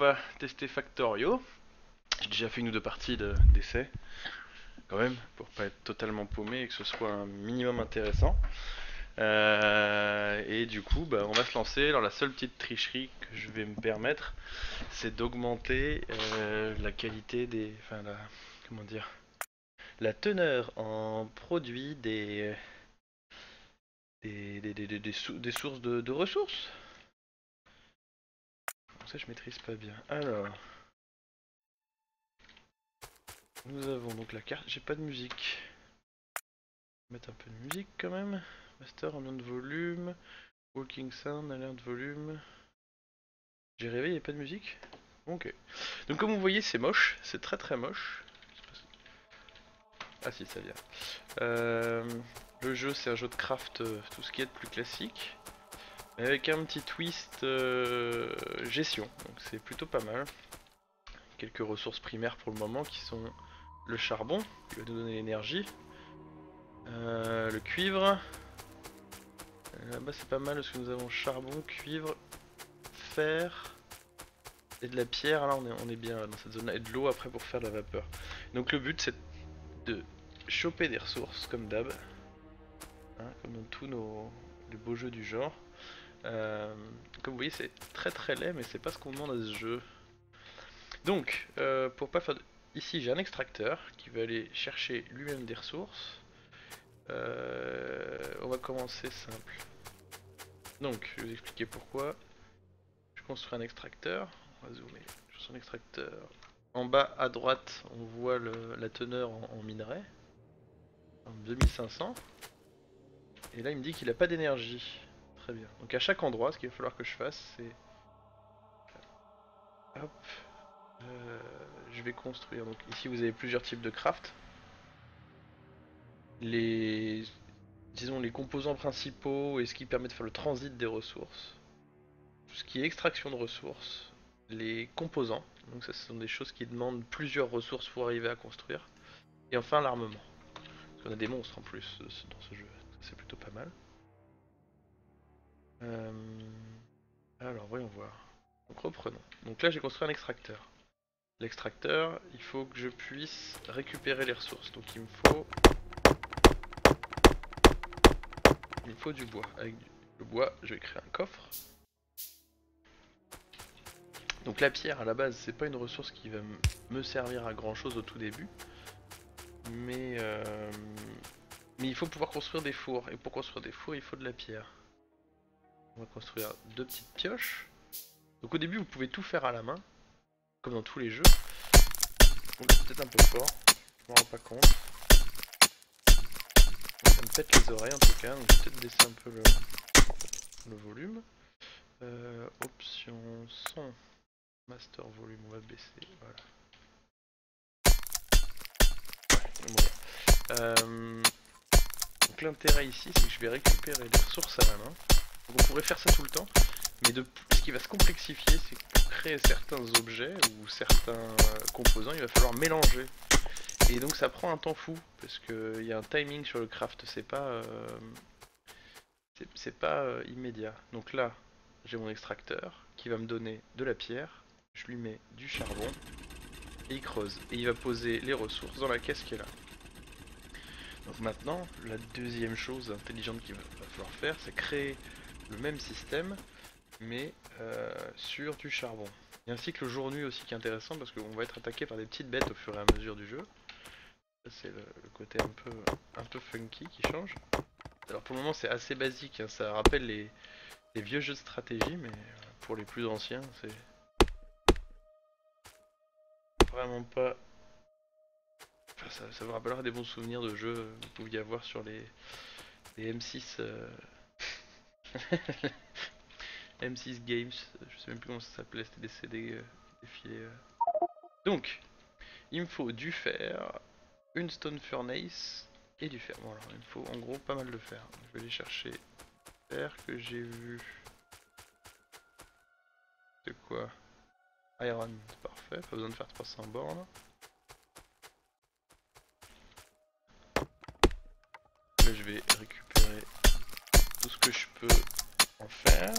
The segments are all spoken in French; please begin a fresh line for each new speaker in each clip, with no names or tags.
va tester Factorio. J'ai déjà fait une ou deux parties d'essai, quand même, pour pas être totalement paumé et que ce soit un minimum intéressant. Et du coup, bah, on va se lancer. Alors la seule petite tricherie que je vais me permettre, c'est d'augmenter la qualité des, enfin comment dire, la teneur en produits des sources de ressources. Ça, je maîtrise pas bien. Alors, nous avons donc la carte. J'ai pas de musique. Mettre un peu de musique quand même. Master, ambiance de volume. Walking sound, alerte volume. J'ai rêvé, il n'y a pas de musique. Ok. Donc comme vous voyez, c'est moche. C'est très très moche. Ah si, ça vient. Le jeu, c'est un jeu de craft, tout ce qui est de plus classique. Avec un petit twist gestion. Donc c'est plutôt pas mal. Quelques ressources primaires pour le moment qui sont le charbon, qui va nous donner l'énergie. Le cuivre. Là-bas c'est pas mal parce que nous avons charbon, cuivre, fer et de la pierre. Là on est bien dans cette zone là. Et de l'eau après pour faire de la vapeur. Donc le but c'est de choper des ressources comme d'hab. Hein, comme dans tous les beaux jeux du genre. Comme vous voyez c'est très très laid mais c'est pas ce qu'on demande à ce jeu. Donc pour pas faire de... Ici j'ai un extracteur qui va aller chercher lui-même des ressources. On va commencer simple. Donc, je vais vous expliquer pourquoi. Je construis un extracteur. On va zoomer sur son extracteur. En bas à droite, on voit la teneur en minerai. En 2500. Et là, il me dit qu'il n'a pas d'énergie. Très bien. Donc, à chaque endroit, ce qu'il va falloir que je fasse, c'est. Hop. Je vais construire. Donc, ici, vous avez plusieurs types de craft. Disons, les composants principaux et ce qui permet de faire le transit des ressources. Tout ce qui est extraction de ressources, les composants, donc ça ce sont des choses qui demandent plusieurs ressources pour arriver à construire, et enfin l'armement. Parce qu'on a des monstres en plus dans ce jeu, c'est plutôt pas mal. Alors voyons voir. Donc reprenons. Donc là j'ai construit un extracteur. L'extracteur, il faut que je puisse récupérer les ressources. Donc il me faut du bois. Avec le bois, je vais créer un coffre. Donc la pierre à la base c'est pas une ressource qui va me servir à grand chose au tout début. Mais il faut pouvoir construire des fours. Et pour construire des fours il faut de la pierre. On va construire deux petites pioches. Donc au début vous pouvez tout faire à la main. Comme dans tous les jeux. Donc c'est peut-être un peu fort. Je m'en rends pas compte. Ça me pète les oreilles en tout cas. Donc je vais peut-être baisser un peu le volume. Option son. Master volume, on va baisser. Voilà. Donc l'intérêt ici c'est que je vais récupérer des ressources à la main. Donc on pourrait faire ça tout le temps, mais ce qui va se complexifier c'est que pour créer certains objets ou certains composants il va falloir mélanger. Et donc ça prend un temps fou, parce qu'il y a un timing sur le craft, c'est pas immédiat. Donc là j'ai mon extracteur qui va me donner de la pierre, je lui mets du charbon, et il creuse, et il va poser les ressources dans la caisse qui est là. Donc maintenant, la deuxième chose intelligente qu'il va falloir faire, c'est créer le même système, mais sur du charbon. Il y a un cycle jour-nuit aussi qui est intéressant, parce qu'on va être attaqué par des petites bêtes au fur et à mesure du jeu. Ça c'est le côté un peu funky qui change. Alors pour le moment c'est assez basique, hein, ça rappelle les vieux jeux de stratégie, mais pour les plus anciens c'est vraiment pas... Enfin, ça vous rappellera des bons souvenirs de jeux que vous pouviez avoir sur les M6 M6 Games, je sais même plus comment ça s'appelait, c'était des CD défilés. Donc, il me faut du fer, une stone furnace et du fer. Bon alors, il me faut en gros pas mal de fer. Je vais aller chercher fer que j'ai vu. C'est quoi? Iron, c'est parfait, pas besoin de faire 300 bornes. Là je vais récupérer tout ce que je peux en faire.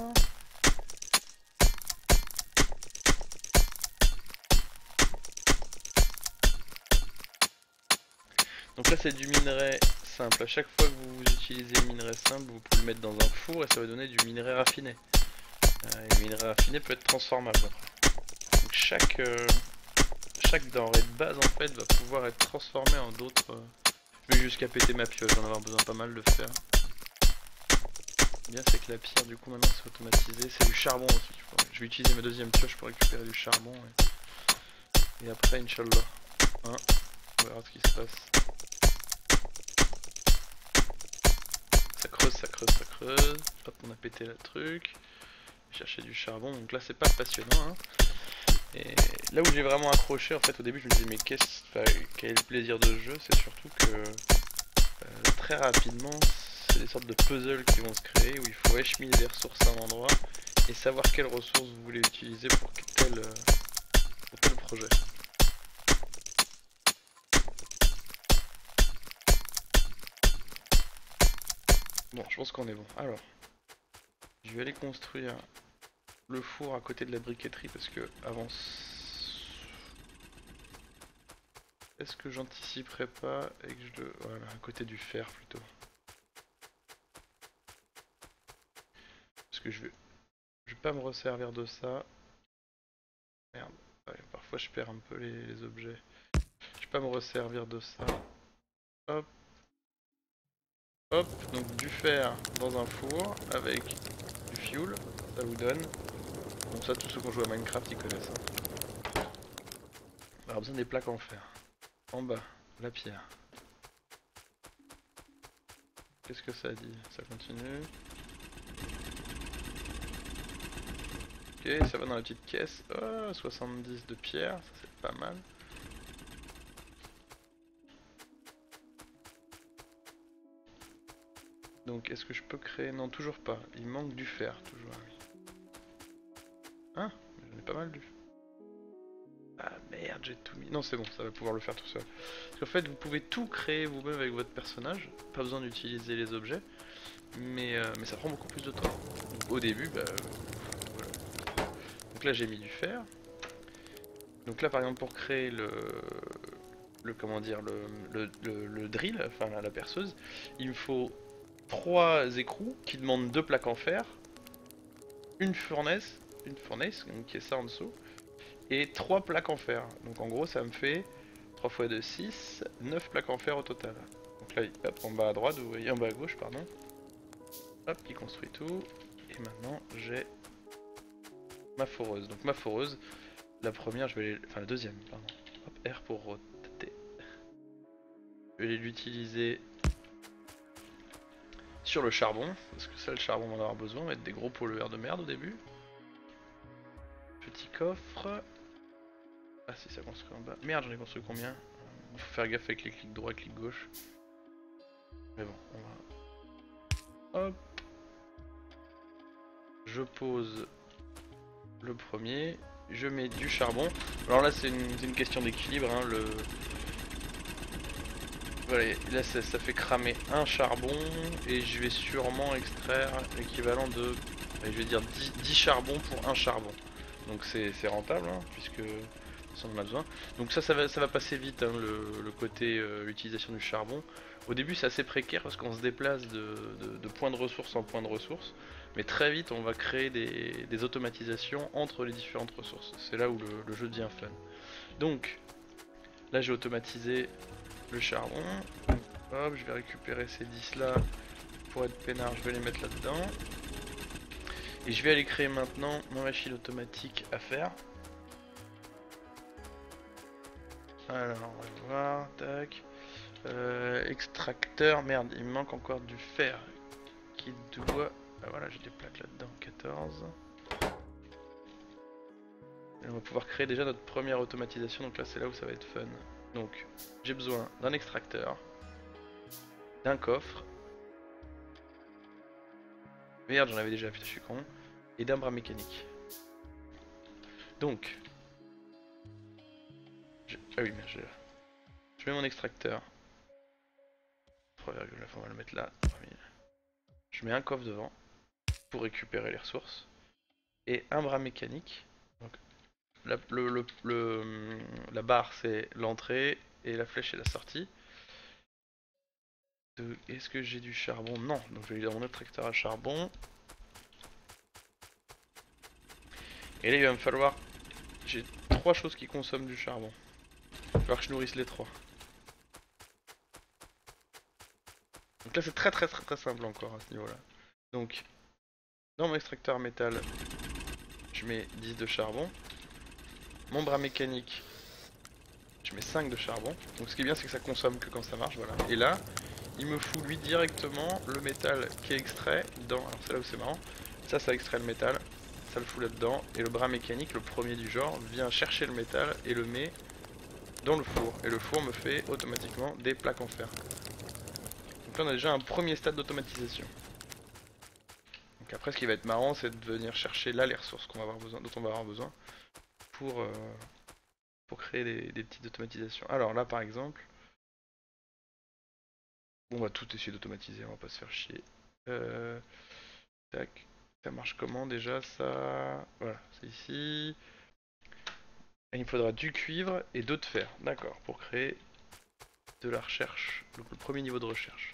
Donc là c'est du minerai simple. À chaque fois que vous utilisez le minerai simple, vous pouvez le mettre dans un four et ça va donner du minerai raffiné. Et le minerai raffiné peut être transformable après. Donc chaque denrée de base en fait va pouvoir être transformée en d'autres. Je vais jusqu'à péter ma pioche, j'en avoir besoin pas mal de fer. Bien c'est que la pierre du coup maintenant c'est automatisé, c'est du charbon aussi. Je vais utiliser ma deuxième pioche pour récupérer du charbon et après Inch'Allah. Hein, on verra ce qui se passe. Ça creuse, ça creuse, ça creuse. Hop, on a pété le truc. Chercher du charbon, donc là c'est pas passionnant. Hein. Et là où j'ai vraiment accroché en fait au début je me disais mais quel est le plaisir de ce jeu, c'est surtout que très rapidement c'est des sortes de puzzles qui vont se créer où il faut écheminer des ressources à un endroit et savoir quelles ressources vous voulez utiliser pour tel projet. Bon, je pense qu'on est bon. Alors, je vais aller construire le four à côté de la briqueterie parce que avant. Est-ce que j'anticiperai pas et que je le. Voilà, à côté du fer plutôt. Parce que je vais pas me resservir de ça. Merde. Ouais, parfois je perds un peu les objets. Je vais pas me resservir de ça. Hop. Hop. Donc du fer dans un four avec du fuel. Ça vous donne. Bon ça tous ceux qui ont joué à Minecraft ils connaissent. Hein. On aura besoin des plaques en fer. En bas, la pierre. Qu'est-ce que ça dit? Ça continue. Ok, ça va dans la petite caisse. Oh, 70 de pierre, ça c'est pas mal. Donc est-ce que je peux créer? Non, toujours pas. Il manque du fer, toujours. Hein? J'en ai pas mal du. Ah merde, j'ai tout mis. Non, c'est bon, ça va pouvoir le faire tout seul. Parce qu'en fait, vous pouvez tout créer vous-même avec votre personnage. Pas besoin d'utiliser les objets. Mais ça prend beaucoup plus de temps. Donc, au début, bah voilà. Donc là, j'ai mis du fer. Donc là, par exemple, pour créer comment dire, le drill, enfin la perceuse, il me faut 3 écrous qui demandent 2 plaques en fer, une fournaise, donc qui est ça en dessous, et 3 plaques en fer. Donc en gros ça me fait 3 fois 2, 6, 9 plaques en fer au total. Donc là, hop, en bas à droite, vous voyez, en bas à gauche, pardon. Hop, il construit tout. Et maintenant j'ai ma foreuse. Donc ma foreuse, la première, enfin la deuxième, pardon. Hop, R pour roter. Je vais l'utiliser sur le charbon, parce que ça le charbon on va en avoir besoin, on va être des gros pollueurs de merde au début. Petit coffre. Ah si ça construit en bas. Merde j'en ai construit combien? Faut faire gaffe avec les clics droit et clics gauche. Mais bon, on va. Hop. Je pose le premier. Je mets du charbon. Alors là c'est une question d'équilibre. Hein, voilà, là ça fait cramer un charbon. Et je vais sûrement extraire l'équivalent de. Je vais dire 10 charbons pour un charbon. Donc c'est rentable hein, puisque on en a besoin. Donc ça va passer vite hein, le côté utilisation du charbon. Au début c'est assez précaire parce qu'on se déplace de point de ressource en point de ressource. Mais très vite on va créer des automatisations entre les différentes ressources. C'est là où le jeu devient fun. Donc là j'ai automatisé le charbon. Hop, je vais récupérer ces 10 là pour être peinard, je vais les mettre là-dedans. Et je vais aller créer maintenant ma machine automatique à faire. Alors on va voir, tac. Extracteur, merde, il me manque encore du fer qui doit. Ah voilà, j'ai des plaques là-dedans, 14. Et on va pouvoir créer déjà notre première automatisation, donc là c'est là où ça va être fun. Donc j'ai besoin d'un extracteur, d'un coffre. Merde, j'en avais déjà, putain, je suis con. Et d'un bras mécanique. Donc. Ah oui, mais je mets mon extracteur. 3,9, on va le mettre là. 3000. Je mets un coffre devant pour récupérer les ressources. Et un bras mécanique. Donc, la barre c'est l'entrée et la flèche c'est la sortie. Est-ce que j'ai du charbon? Non, donc je vais aller dans mon autre tracteur à charbon. Et là il va me falloir... J'ai 3 choses qui consomment du charbon. Il va falloir que je nourrisse les 3. Donc là c'est très simple encore à ce niveau là. Donc dans mon extracteur métal, je mets 10 de charbon. Mon bras mécanique, je mets 5 de charbon. Donc ce qui est bien c'est que ça consomme que quand ça marche, voilà. Et là, il me fout lui directement le métal qui est extrait dans... Alors c'est là où c'est marrant. Ça extrait le métal. Ça le fout là-dedans. Et le bras mécanique, le premier du genre, vient chercher le métal et le met dans le four. Et le four me fait automatiquement des plaques en fer. Donc là on a déjà un premier stade d'automatisation. Donc après ce qui va être marrant c'est de venir chercher là les ressources qu'on va avoir besoin, dont on va avoir besoin pour, euh, pour créer des petites automatisations. Alors là par exemple, on va tout essayer d'automatiser, on va pas se faire chier. Tac, ça marche comment déjà ça? Voilà, c'est ici. Et il me faudra du cuivre et d'autres fer, d'accord, pour créer de la recherche, donc le premier niveau de recherche.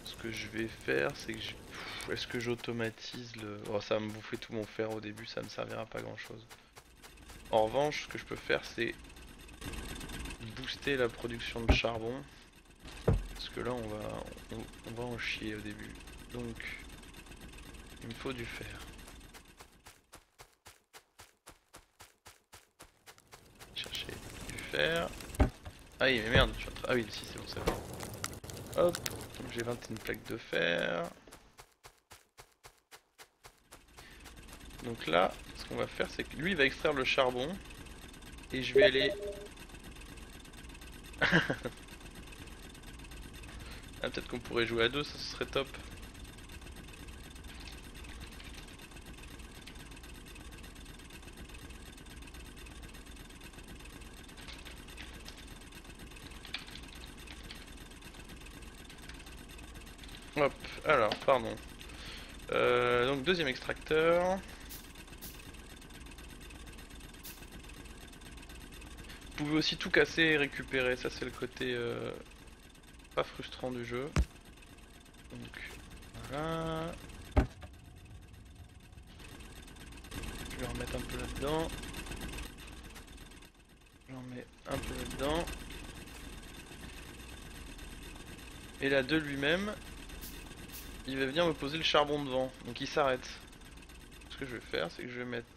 Ce que je vais faire, c'est que est-ce que j'automatise le... Oh, ça va me bouffer tout mon fer au début, ça me servira pas grand chose. En revanche, ce que je peux faire, c'est booster la production de charbon. Parce que là, on va en chier au début. Donc, il me faut du fer. Chercher du fer. Ah oui, mais merde, je suis en train... Ah oui, si, c'est bon, c'est bon. Hop, donc j'ai 21 plaques de fer. Donc là, ce qu'on va faire, c'est que lui, il va extraire le charbon. Et je vais aller... Ah, peut-être qu'on pourrait jouer à deux, ça ce serait top. Hop, alors, pardon. Donc deuxième extracteur. Vous pouvez aussi tout casser et récupérer, ça c'est le côté pas frustrant du jeu. Donc voilà. Je vais en remettre un peu là-dedans. J'en mets un peu là-dedans. Et là de lui-même, il va venir me poser le charbon devant. Donc il s'arrête. Ce que je vais faire, c'est que je vais mettre...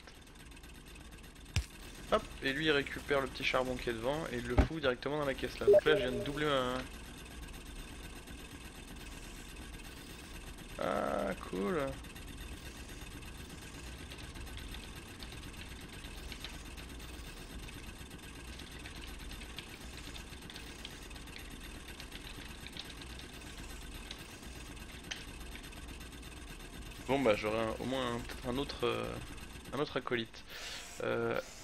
Hop, et lui il récupère le petit charbon qui est devant et il le fout directement dans la caisse là. Donc là je viens de doubler ma... Ah cool. Bon bah j'aurai au moins un autre acolyte.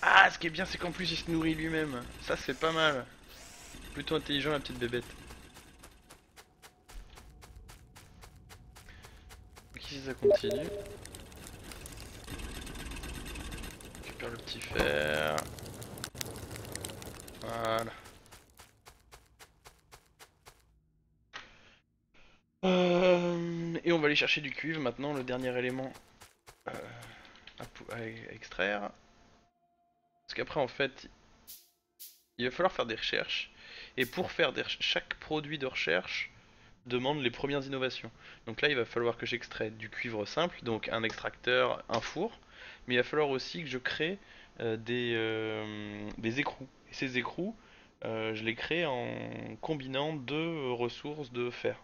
Ah, ce qui est bien, c'est qu'en plus il se nourrit lui-même. Ça, c'est pas mal. Plutôt intelligent, la petite bébête. Donc ici, ça continue. On récupère le petit fer. Voilà. Et on va aller chercher du cuivre maintenant, le dernier élément à extraire. Parce qu'après, en fait, il va falloir faire des recherches. Et pour faire chaque produit de recherche demande les premières innovations. Donc là, il va falloir que j'extrais du cuivre simple, donc un extracteur, un four. Mais il va falloir aussi que je crée des écrous. Et ces écrous, je les crée en combinant deux ressources de fer.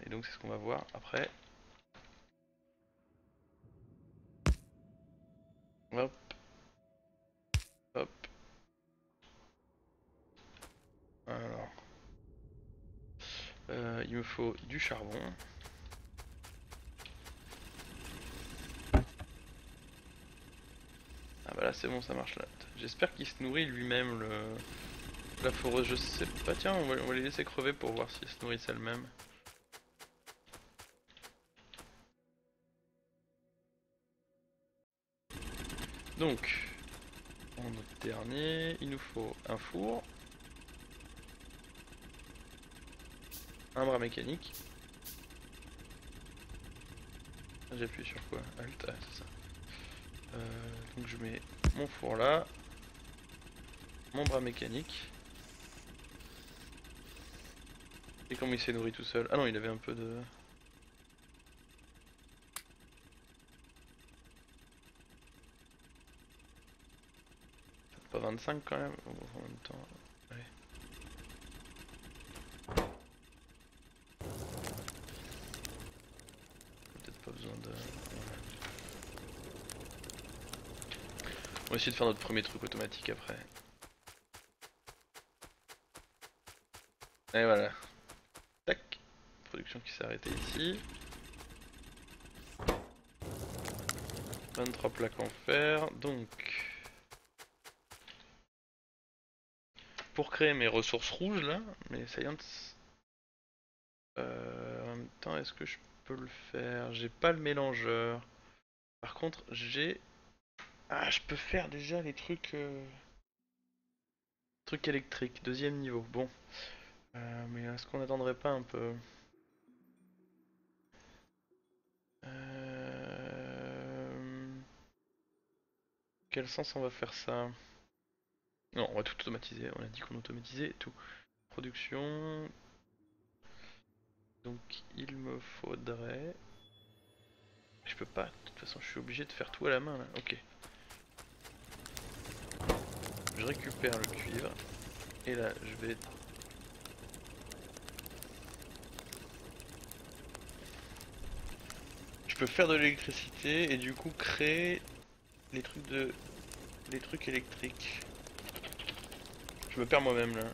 Et donc c'est ce qu'on va voir après. Hop, hop. Alors, il me faut du charbon. Ah bah là c'est bon, ça marche là. J'espère qu'il se nourrit lui-même la foreuse. Je sais pas, tiens, on va les laisser crever pour voir s'il se nourrissent elles-mêmes. Donc, en notre dernier, il nous faut un four. un bras mécanique. J'appuie sur quoi? Alt, ah, c'est ça. Donc je mets mon four là, mon bras mécanique. Et comment il s'est nourri tout seul? Ah non, il avait un peu de... Pas 25 quand même, en même temps. Allez. Peut-être pas besoin de... On va essayer de faire notre premier truc automatique après. Et voilà. Tac. Production qui s'est arrêtée ici. 23 plaques en fer. Donc... Pour créer mes ressources rouges là, mes science. En même temps, est-ce que je peux le faire? J'ai pas le mélangeur. Par contre, j'ai... Ah, je peux faire déjà les trucs... Trucs électriques, deuxième niveau. Bon. Mais est-ce qu'on attendrait pas un peu? Quel sens on va faire ça? Non, on va tout automatiser. On a dit qu'on automatisait tout. Production. Donc il me faudrait... Je peux pas, de toute façon je suis obligé de faire tout à la main là. Ok. Je récupère le cuivre. Et là je vais... Je peux faire de l'électricité et du coup créer les trucs de... les trucs électriques. Je me perds moi-même là.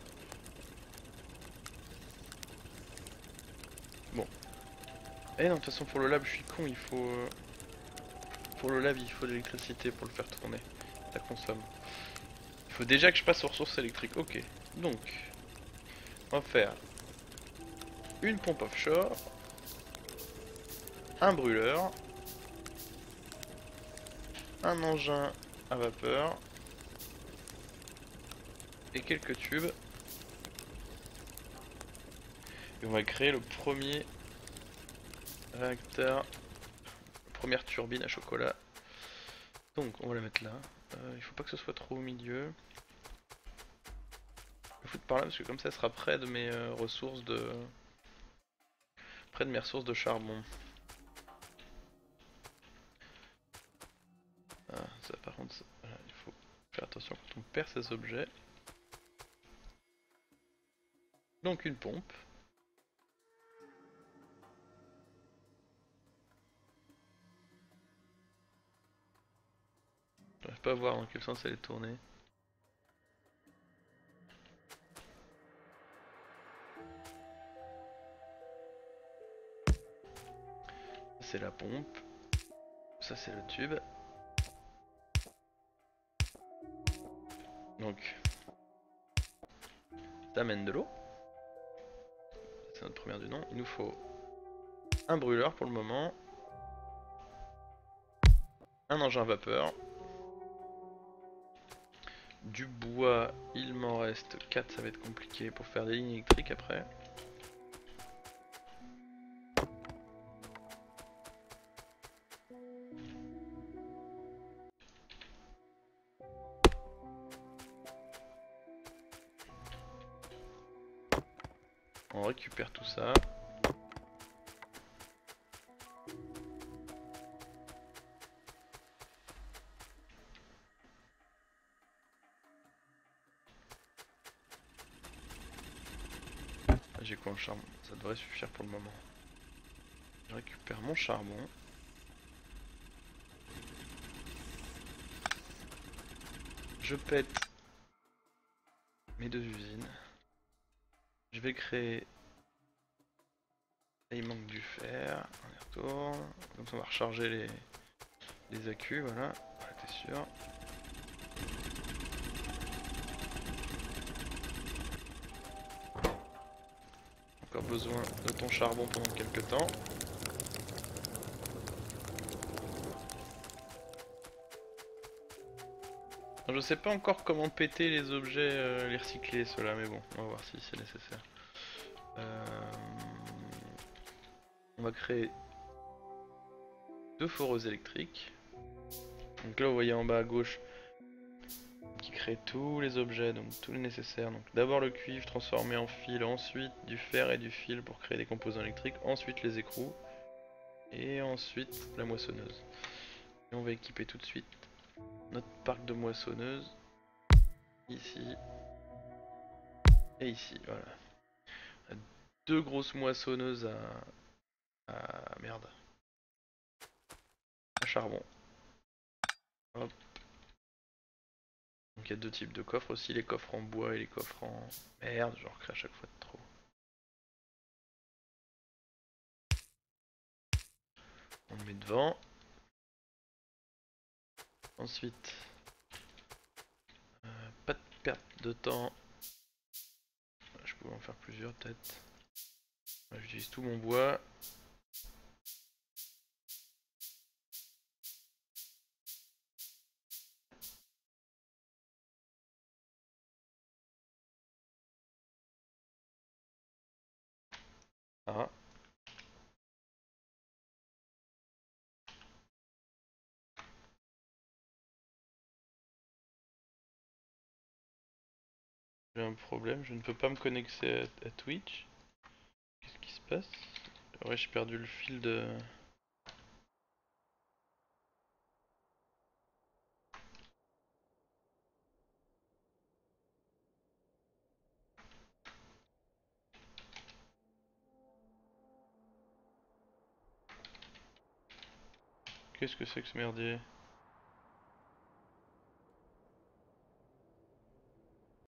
Bon. Eh non, de toute façon pour le lab je suis con, il faut... Pour le lab il faut de l'électricité pour le faire tourner. Ça consomme. Il faut déjà que je passe aux ressources électriques. Ok. Donc, on va faire une pompe offshore, un brûleur, un engin à vapeur et quelques tubes. Et on va créer le premier réacteur, première turbine à chocolat. Donc on va la mettre là. Il faut pas que ce soit trop au milieu. Je vais foutre par là parce que comme ça sera près de mes ressources de... Près de mes ressources de charbon. Ah, ça par contre, il faut faire attention quand on perd ces objets. Donc une pompe. J'arrive pas à voir dans quel sens elle est tournée. C'est la pompe. Ça c'est le tube. Donc ça amène de l'eau. C'est notre première du nom. Il nous faut un brûleur pour le moment. Un engin à vapeur. Du bois, il m'en reste 4, ça va être compliqué pour faire des lignes électriques après. On récupère tout ça. J'ai quoi en charbon? Ça devrait suffire pour le moment. Je récupère mon charbon. Je pète mes deux usines. Je vais créer... Et il manque du fer. On y retourne. Comme ça on va recharger les accus, voilà. Ouais, t'es sûr. Encore besoin de ton charbon pendant quelques temps. Je sais pas encore comment péter les objets, les recycler ceux-là, mais bon, on va voir si c'est nécessaire. On va créer deux foreuses électriques. Donc là vous voyez en bas à gauche qui crée tous les objets, donc tout le nécessaire. Donc d'abord le cuivre transformé en fil, ensuite du fer et du fil pour créer des composants électriques, ensuite les écrous et ensuite la moissonneuse. Et on va équiper tout de suite notre parc de moissonneuses ici et ici, voilà. Deux grosses moissonneuses merde, à charbon. Hop. Donc il y a deux types de coffres aussi, les coffres en bois et les coffres en... Merde, j'en recrée à chaque fois de trop. On le met devant. Ensuite, pas de perte de temps. Je peux en faire plusieurs peut-être. J'utilise tout mon bois. Ah. J'ai un problème, je ne peux pas me connecter à Twitch. Qu'est-ce qui se passe? Ouais, j'ai perdu le fil de... Qu'est-ce que c'est que ce merdier?